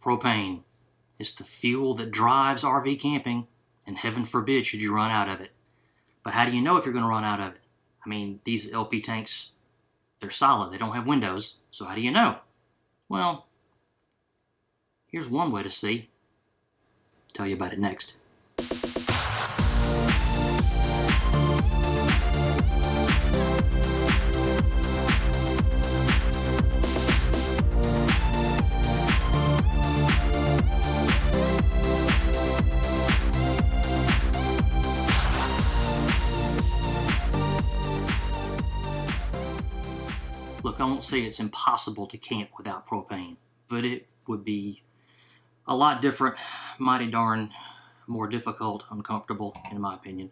Propane. It's the fuel that drives RV camping, and heaven forbid should you run out of it. But how do you know if you're going to run out of it? I mean, these LP tanks, they're solid. They don't have windows, so how do you know? Well, here's one way to see. I'll tell you about it next. Look, I won't say it's impossible to camp without propane, but it would be a lot different, mighty darn more difficult, uncomfortable, in my opinion.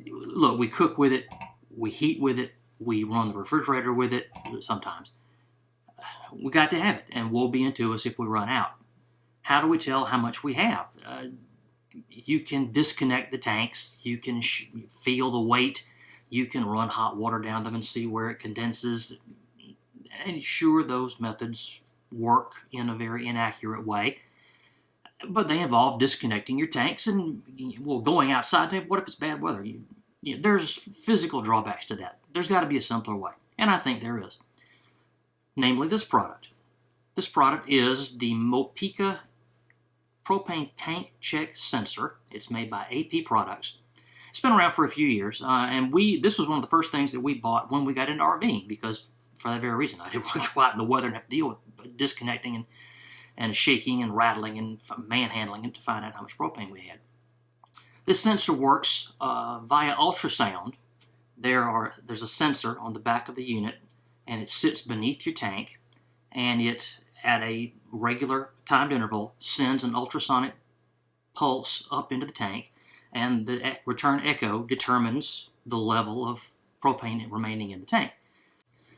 Look, we cook with it, we heat with it, we run the refrigerator with it sometimes. We got to have it, and woe be unto us if we run out. How do we tell how much we have? You can disconnect the tanks, you can feel the weight, you can run hot water down them and see where it condenses. And sure, those methods work in a very inaccurate way, but they involve disconnecting your tanks and, well, going outside. What if it's bad weather? There's physical drawbacks to that. There's got to be a simpler way, and I think there is. Namely, this product. This product is the Mopika propane tank check sensor. It's made by AP Products. It's been around for a few years, and this was one of the first things that we bought when we got into RVing, because for that very reason, I didn't want to go out in the weather and have to deal with disconnecting and shaking and rattling and manhandling it to find out how much propane we had. This sensor works via ultrasound. There's a sensor on the back of the unit, and it sits beneath your tank, and it, at a regular timed interval, sends an ultrasonic pulse up into the tank, and the return echo determines the level of propane remaining in the tank.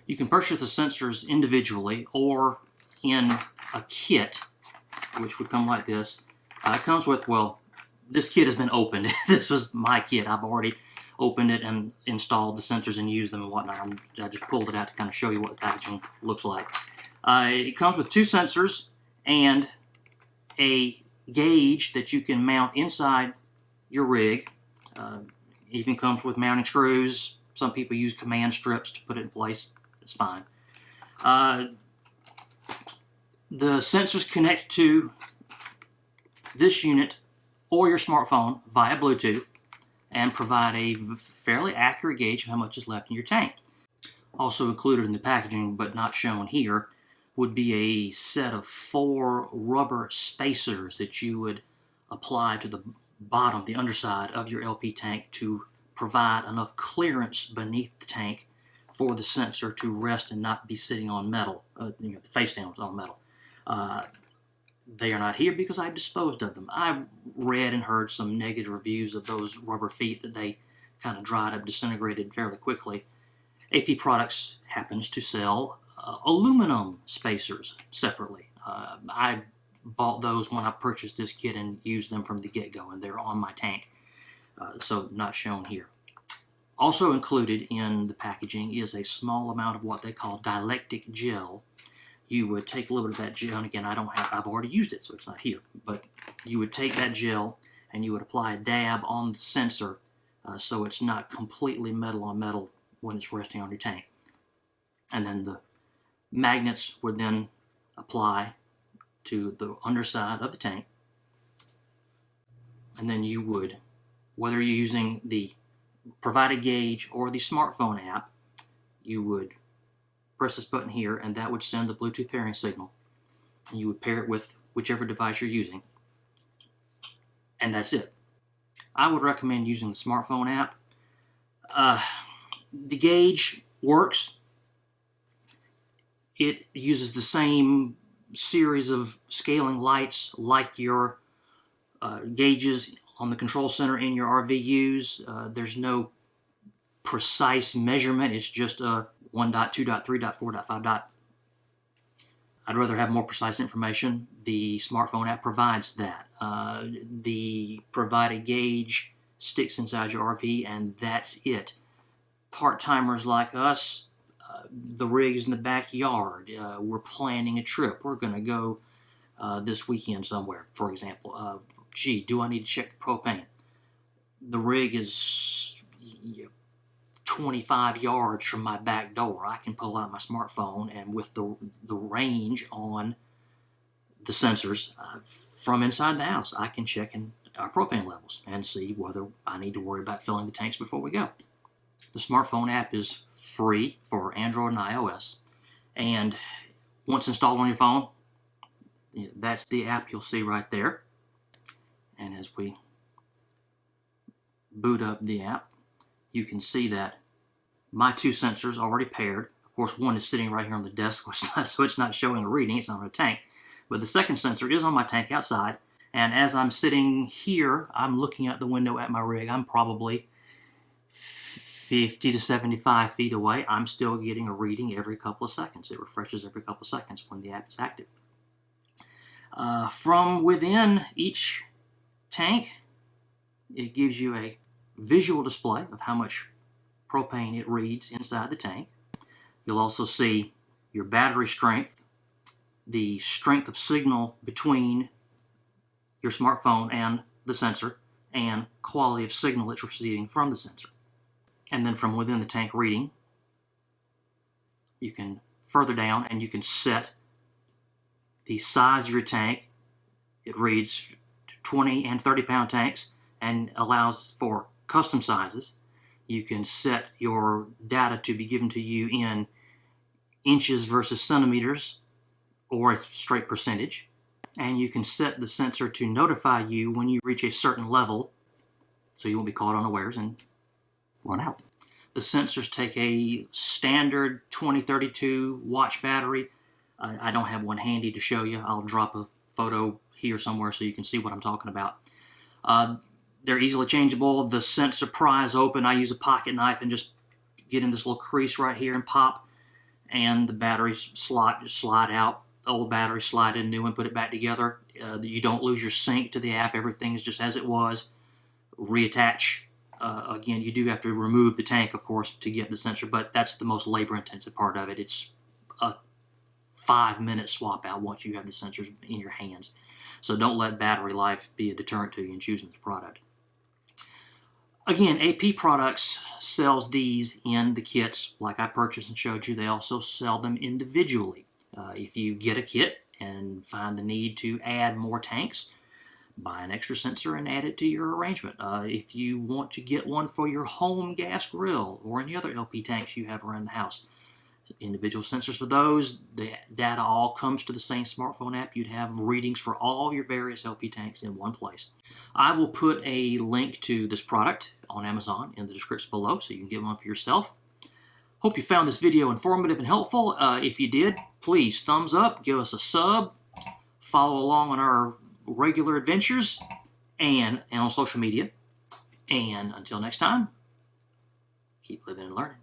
You can purchase the sensors individually or in a kit, which would come like this. It comes with, well, this kit has been opened. This was my kit. I've already opened it and installed the sensors and used them and whatnot. I just pulled it out to kind of show you what the packaging looks like. It comes with 2 sensors and a gauge that you can mount inside your rig. It even comes with mounting screws. Some people use command strips to put it in place. It's fine. The sensors connect to this unit or your smartphone via Bluetooth and provide a fairly accurate gauge of how much is left in your tank. Also included in the packaging, but not shown here, would be a set of 4 rubber spacers that you would apply to the bottom, the underside of your LP tank to provide enough clearance beneath the tank for the sensor to rest and not be sitting on metal, face down on metal. They are not here because I've disposed of them. I've read and heard some negative reviews of those rubber feet, that they kind of dried up, disintegrated fairly quickly. AP Products happens to sell aluminum spacers separately. I bought those when I purchased this kit and used them from the get-go, and they're on my tank, so not shown here. Also included in the packaging is a small amount of what they call dielectric gel. You would take a little bit of that gel, and again, I've already used it, so it's not here, but you would take that gel and you would apply a dab on the sensor so it's not completely metal on metal when it's resting on your tank. And then the magnets would then apply to the underside of the tank, and then you would, whether you're using the provided gauge or the smartphone app, you would press this button here and that would send the Bluetooth pairing signal, and you would pair it with whichever device you're using, and that's it. I would recommend using the smartphone app. The gauge works. It uses the same series of scaling lights like your gauges on the control center in your RV use. There's no precise measurement. It's just a 1 dot, 2 dot, 3 dot, 4 dot, 5 dot. I'd rather have more precise information. The smartphone app provides that. The provided gauge sticks inside your RV, and that's it. Part-timers like us, the rig's in the backyard. We're planning a trip. We're going to go this weekend somewhere, for example. Gee, do I need to check the propane? The rig is 25 yards from my back door. I can pull out my smartphone, and with the range on the sensors from inside the house, I can check our propane levels and see whether I need to worry about filling the tanks before we go. The smartphone app is free for Android and iOS, and once installed on your phone, that's the app you'll see right there. And as we boot up the app, you can see that my two sensors are already paired. Of course, one is sitting right here on the desk, so it's not showing a reading, it's not on a tank. But the second sensor is on my tank outside, and as I'm sitting here, I'm looking out the window at my rig. I'm probably 50 to 75 feet away. I'm still getting a reading every couple of seconds. It refreshes every couple of seconds when the app is active. From within each tank, it gives you a visual display of how much propane it reads inside the tank. You'll also see your battery strength, the strength of signal between your smartphone and the sensor, and quality of signal it's receiving from the sensor. And then from within the tank reading, you can further down and you can set the size of your tank. It reads 20 and 30 pound tanks and allows for custom sizes. You can set your data to be given to you in inches versus centimeters or a straight percentage. And you can set the sensor to notify you when you reach a certain level so you won't be caught unawares and run out. The sensors take a standard 2032 watch battery. I don't have one handy to show you. I'll drop a photo here somewhere so you can see what I'm talking about. They're easily changeable. The sensor pries open. I use a pocket knife and just get in this little crease right here and pop, and the batteries slide out. Old battery, slide in new and put it back together. You don't lose your sync to the app. Everything is just as it was. Reattach. Again, you do have to remove the tank, of course, to get the sensor, but that's the most labor-intensive part of it. It's a 5-minute swap out once you have the sensors in your hands. So don't let battery life be a deterrent to you in choosing this product. Again, AP Products sells these in the kits like I purchased and showed you. They also sell them individually. If you get a kit and find the need to add more tanks, buy an extra sensor and add it to your arrangement. If you want to get one for your home gas grill or any other LP tanks you have around the house, individual sensors for those. The data all comes to the same smartphone app. You'd have readings for all your various LP tanks in one place. I will put a link to this product on Amazon in the description below so you can get one for yourself. Hope you found this video informative and helpful. If you did, please thumbs up, give us a sub, follow along on our regular adventures and on social media. And until next time, keep living and learning.